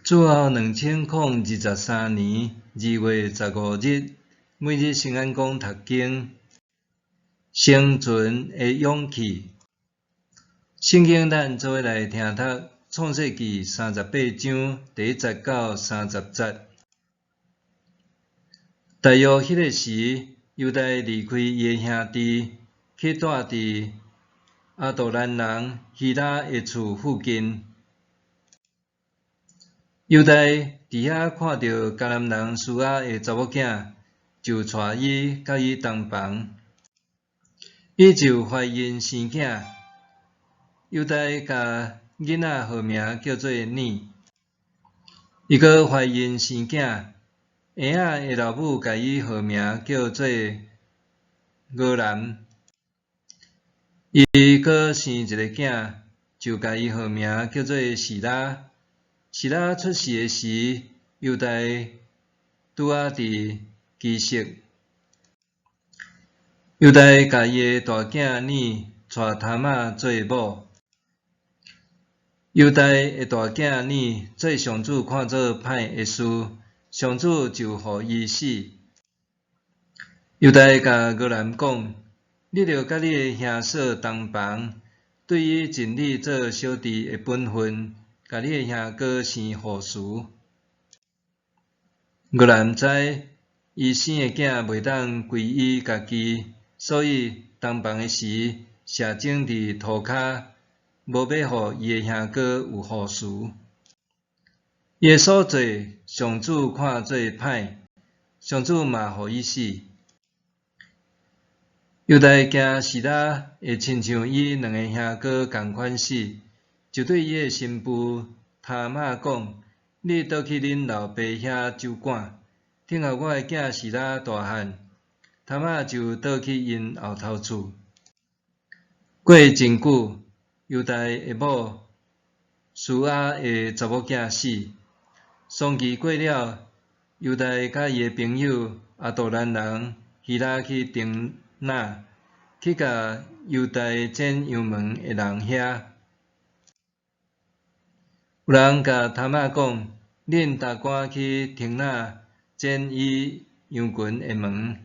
主后2023年2月15日，每日圣安宫读经，生存的勇气。圣经咱做伙来听读创世纪38章第1节到30节。大约迄个时，犹大离开伊的兄弟，去住伫阿杜兰人希拉的厝附近。犹大伫遐看到迦南人苏亚的查某囝，就带伊甲伊同房，伊就怀孕生囝。犹大甲囡仔号名叫做尼，伊阁怀孕生囝，婴仔的老母甲伊号名叫做俄兰，伊阁生一个囝，就甲伊号名叫做示拉。示拉出世的时，犹大拄仔伫基色。犹大甲伊的大囝尼带他玛做某。犹大的大囝尼做上主看做歹的事，上主就互伊死。犹大甲俄兰讲：“你着甲你的兄嫂同房，对伊尽你做小弟的本分。”甲你的兄哥生后嗣。俄兰知伊生的囝袂当归伊家己，所以同房的时，射精伫涂骹，无要互伊的兄哥有后嗣。伊的所做，上主看做歹，上主嘛互伊死。犹大惊示拉会亲像伊两个兄哥共款死。就对伊的新妇他玛讲：“你倒去恁老爸遐酒馆，等候我的囝示拉大汉。”他玛就倒去因后头厝。过真久，犹大的某苏亚的查某囝死，丧期过了，犹大甲伊的朋友阿杜兰人希拉去丁那，去甲犹大剪羊毛的人遐。有人甲他玛讲：“恁大赶去亭那剪伊羊群的毛。”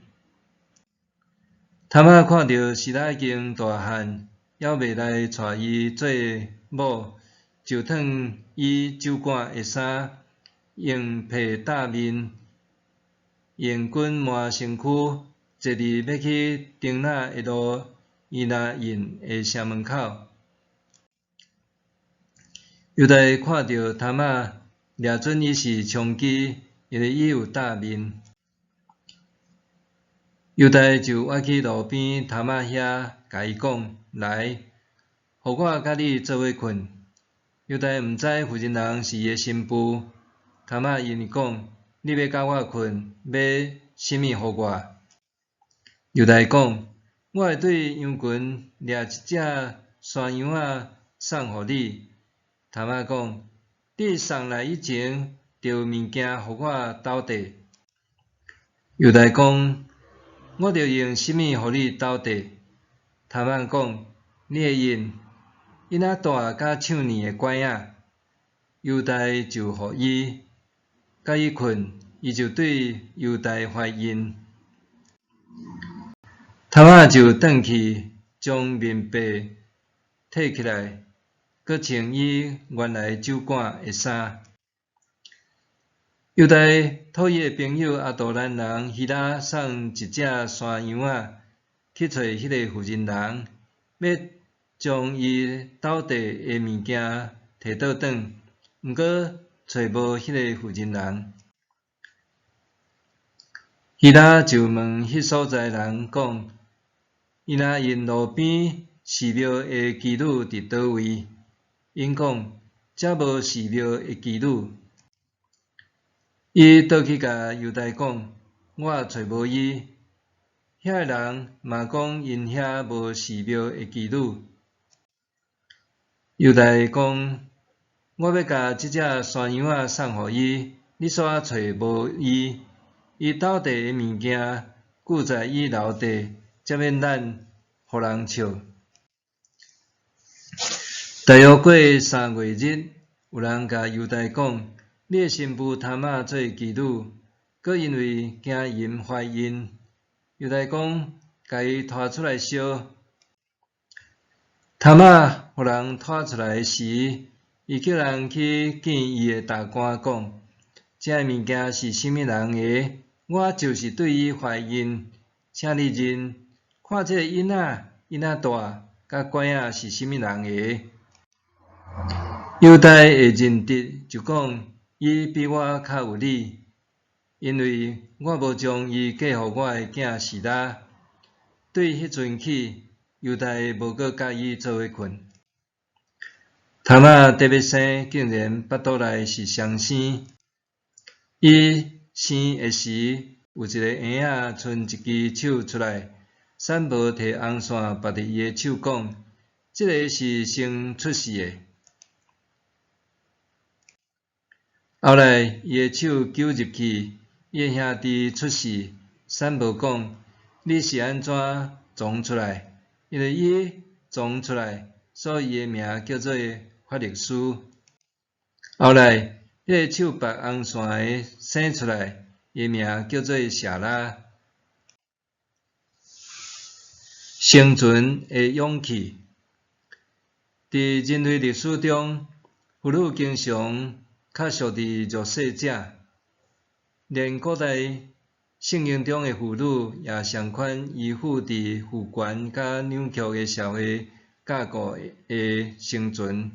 他玛看到示拉已经大汉，还袂来带伊做某，就脱伊酒馆的衫，用被搭面，用滚满身躯，坐伫要去亭那的路伊那印的城门口。犹大看到他玛，掠准伊是娼妓，因为伊有搭面。犹大就挖去路边他玛遐，甲伊讲：“来，互我甲你做伙困。”犹大毋知妇人人是伊的新妇。他玛因伊讲：“你要甲我困，要啥物互我？”犹大讲：“我会对羊群掠一只山羊仔送互你。”他玛讲：“你送来以前，着有物件互我斗底。”犹大讲：“我着用啥物互你斗底？”他玛讲：“你会用伊那大甲唱年的拐仔。”犹大就互伊，甲伊困，伊就对犹大怀孕。他玛就转去，将面被摕起来。阁穿伊原来酒馆的衫。犹大托伊的朋友阿杜兰人希拉送一只山羊仔去找迄个妇人人，要将伊斗地的物件摕倒转，毋过找无迄个妇人人。希拉就问迄所在人讲：“伊若因路边寺庙的妓女伫倒位？”因讲：“遮无寺庙的妓女。”伊倒去甲犹大讲：“我找无伊。”遐个人嘛讲因遐无寺庙的妓女。犹大讲：“我要甲即只山羊仔送互伊，你煞找无伊，伊斗地的物件固在伊楼底，则免咱互人笑。”大约过3月日，有人甲犹大讲：“你的新妇塔玛做妓女，搁因为惊因怀孕，犹太讲甲伊拖出来烧。塔玛互人拖出来时，伊叫人去见伊的大官讲：这物件是甚物人的？我就是对伊怀孕，请你认，看这个囡仔大，甲乖仔是甚物人的？犹太会认得，就讲伊比我较有理，因为我无将伊嫁互我的囝示拉。对迄阵起，犹太无搁甲伊做伙困。塔玛得要生，竟然腹肚内是双生。伊生的时，有一个婴仔伸一只手出来，散无摕红线绑伫伊的手，讲：即个是先出世的。后来伊的手揪入去，伊的兄弟出世，散无讲：你是安怎装出来？因为伊装出来，所以伊的名叫做法律师。后来，迄个手绑红线的生出来，伊名叫做舍拉。生存的勇气，伫人类历史中，妇女经常较属伫弱势者，连古代圣经中的妇女也常款依附伫父权甲扭曲的社会架构的生存。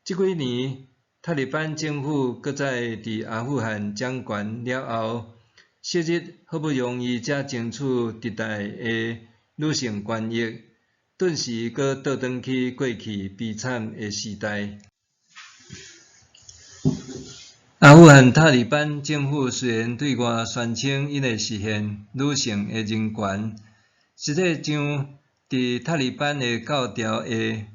即几年，塔利班政府搁再伫阿富汗掌权了后，昔日好不容易才争取地带的女性权益，顿时搁倒转去过去悲惨的时代。阿富汗塔利班政府虽然对外宣称因会实现女性的人权，实际上伫塔利班的教条下，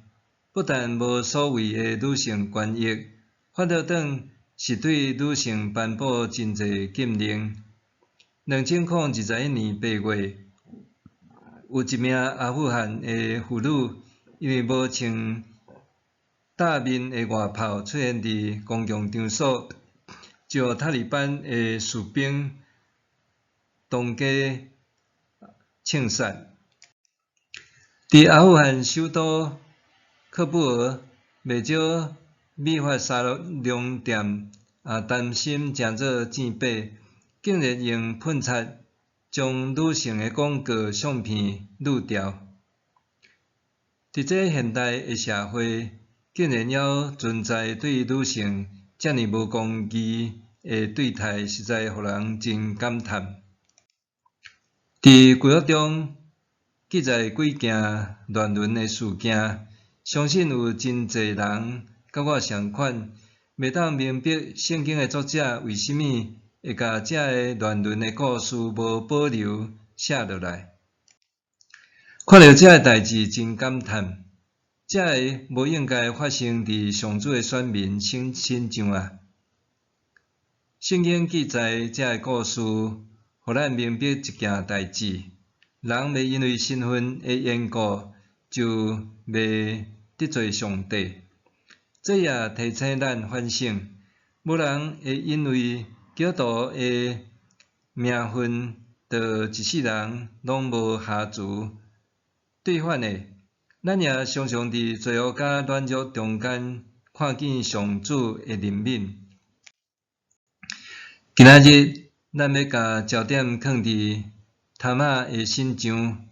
不但无所谓的女性权益，反倒等是对女性颁布真侪禁令。2021年8月，有一名阿富汗的妇女因为无穿大面的外袍出现伫公共场所，就塔利班的士兵当街枪杀。伫阿富汗首都喀布尔，袂少美发沙龙店也担心成做战靶，竟然用喷漆将女性的广告相片滤掉。伫这现代的社会，竟然还存在对女性遮尔无公义的对待，实在互人真感叹。伫规约中记载几件乱伦的事件，相信有真侪人甲我相款，袂当明白圣经的作者为虾米会甲这个乱伦的故事无保留写落来。看到这个代志真感叹，这个无应该发生伫上主的选民身上啊！圣经记载这个故事，互咱明白一件代志：人袂因为身份的缘故，就袂得罪上帝。这也提醒咱反省，无人会因为基督徒的名分，就一世人拢无下注。对反的，咱也常常伫罪恶甲软弱中间看见上主的怜悯。今仔日，咱要甲焦点放伫塔玛的身上。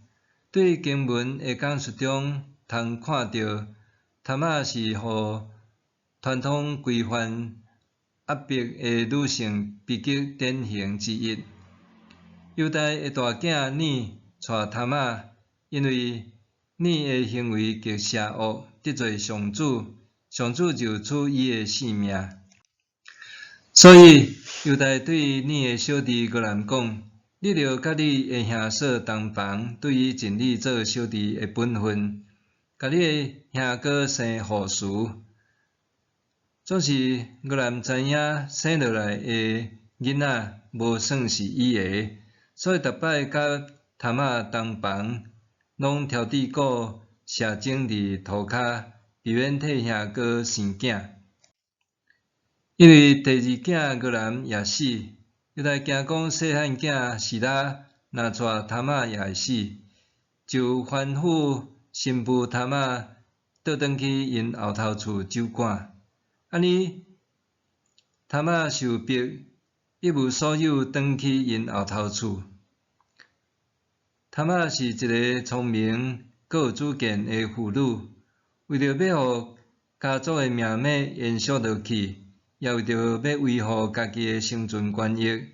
对经文的讲述中，通看到塔玛是互传统规范压迫的女性悲剧典型之一。犹大的大囝尼带塔玛，因为尼的行为极邪恶，得罪上主，上主就处伊的性命。所以犹大对尼的小弟个人讲：你着甲你的兄嫂同房，对伊尽你做小弟的本分，甲你的兄哥生护士。总是个人知影生落来的囡仔无算是伊的，所以逐摆甲塔玛同房，拢挑剔顾射精伫涂骹，避免替兄哥生囝。因为第二囝俄南也死，犹太惊讲细汉囝示拉若带塔玛也会死，就吩咐新妇塔玛倒转去因后头厝酒馆。安尼，塔玛受逼一无所有，转去因后头厝。塔玛是一个聪明、阁有主见的妇女，为着要互家族的命脉延续落去，也为着要维护家己的生存权益，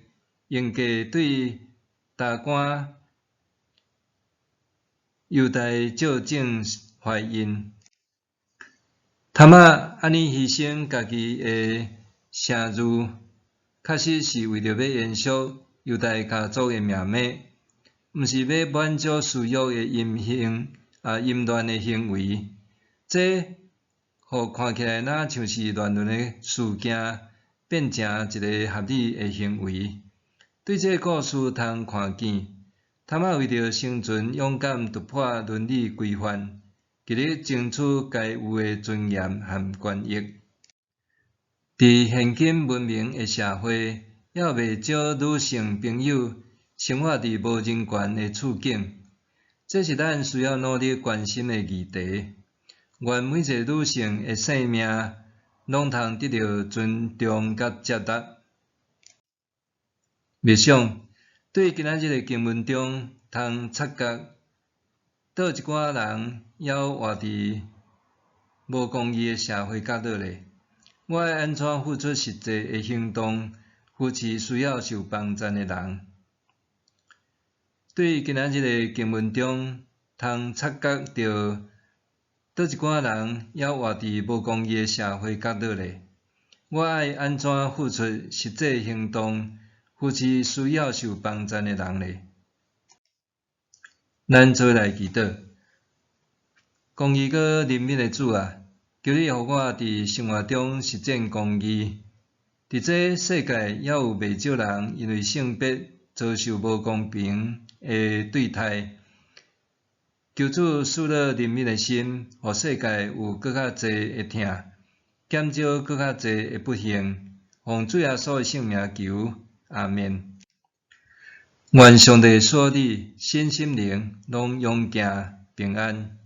用价对大官犹太照正怀孕。塔玛安尼牺牲家己的声誉，确实是为着要延续犹太家族的命脉。毋是要满足私欲的淫乱的行为，这互看起来若像是乱伦的事件，变成一个合理的行为。对这故事通看见，塔玛为着生存，勇敢突破伦理规范，极力争取该有的尊严和权益。伫现今文明的社会，也有袂少女性朋友生活伫无人权的处境，这是咱需要努力关心的议题。愿每一个女性的性命拢通得到尊重甲接纳。默想，对今仔日的经文中，通察觉倒一寡人还活伫无公义的社会角落咧？我要安怎付出实际的行动，扶持需要受帮助的人？对今仔日的经文中，通察觉到倒一寡人还活伫无公义的社会角落咧？我爱安怎付出实际行动，扶持需要受帮助的人咧？咱做来祈祷，公义佮怜悯的主啊，求你互我伫生活中实践公义。伫这世界，也有袂少人因为性别遭受无公平的对待。求主赐了怜悯的心，互世界有搁较侪的疼，减少搁较侪的不幸。奉主耶稣的圣名求，阿们。愿上帝所你身心灵拢永行平安。